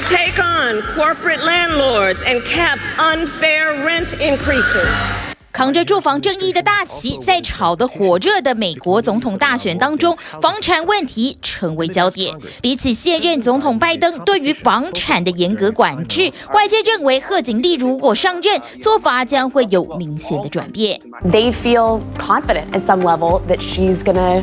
take on corporate landlords and cap unfair rent increases. 扛着住房正义的大旗，在炒得火热的美国总统大选当中，房产问题成为焦点。比起现任总统拜登对于房产的严格管制，外界认为贺锦丽如果上任，做法将会有明显的转变。They feel confident at some level that she's gonna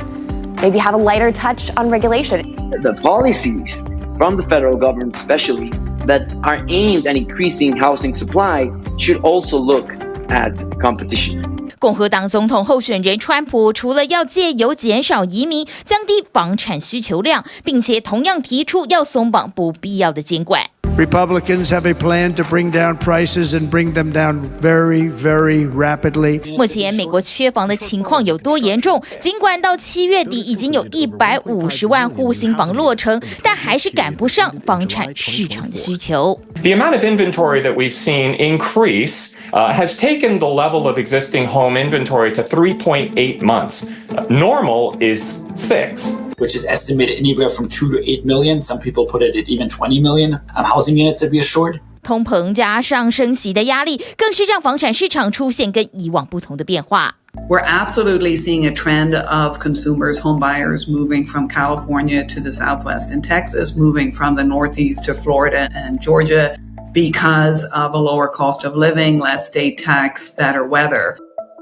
maybe have a lighter touch on regulation. The policies from the federal government especially that are aimed at increasing housing supply should also look at competition. 共和党总统候选人川普除了要借由减少移民、降低房产需求量，并且同样提出要松绑不必要的监管。Republicans have a plan to bring down prices and bring them down very, very rapidly. 目前美国缺房的情况有多严重？尽管到7月底已经有150万户新房落成，但还是赶不上房产市场的需求。The amount of inventory that we've seen increase has taken the level of existing home inventory to 3.8 months. Normal is 6.Which is estimated anywhere from 2 to 8 million. Some people put it at even 20 million housing units that we assured. 通膨加上升息的压力，更是让房产市场出现跟以往不同的变化。We're absolutely seeing a trend of consumers, home buyers moving from California to the Southwest and Texas, moving from the Northeast to Florida and Georgia because of a lower cost of living, less state tax, better weather.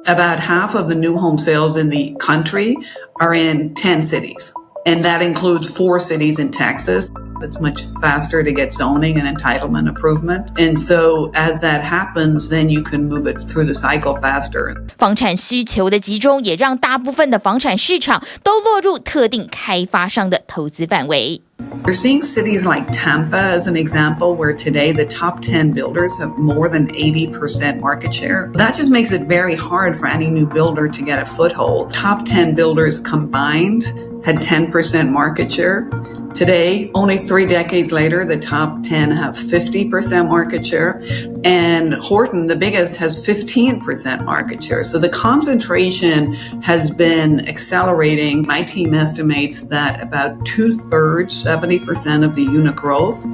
About half of the new home sales in the country are in 10 cities.And that includes 4 cities in Texas. It's much faster to get zoning and entitlement improvement. And so as that happens, then you can move it through the cycle faster. 房产需求的集中也让大部分的房产市场都落入特定开发商的投资范围。We're seeing cities like Tampa as an example where today the top 10 builders have more than 80% market share. That just makes it very hard for any new builder to get a foothold. Top 10 builders combined had 10% market share. Today, only 3 decades later, the top 10 have 50% market share. And Horton, the biggest, has 15% market share. So the concentration has been accelerating. My team estimates that about 2/3, 70% of the unit growth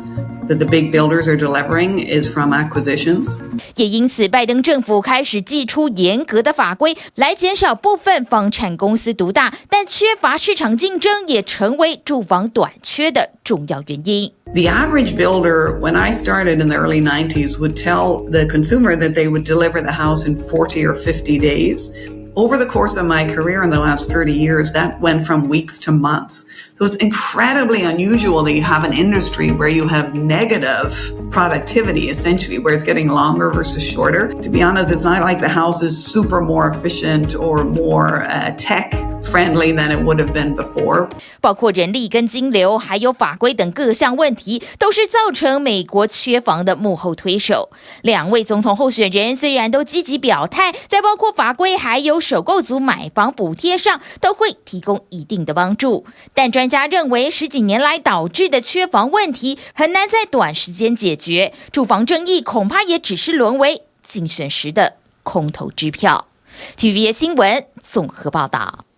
that the big builders are delivering is from acquisitions. 也因此，拜登政府开始祭出严格的法规，来减少部分房产公司独大，但缺乏市场竞争也成为住房短缺的重要原因。The average builder, when I started in the early 90s, would tell the consumer that they would deliver the house in 40 or 50 days. Over the course of my career in the last 30 years, that went from weeks to months. So it's incredibly unusual that you have an industry where you have negative productivity, essentially, where it's getting longer versus shorter. To be honest, it's not like the house is super more efficient or more tech-friendly than it would have been before. 包括人力跟金流，还有法规等各项问题，都是造成美国缺房的幕后推手。两位总统候选人虽然都积极表态，在包括法规还有首购族买房补贴上，都会提供一定的帮助，但专家认为10几年来导致的缺房问题很难在短时间解决，住房正义恐怕也只是沦为竞选时的空头支票。TVBS 新闻综合报道。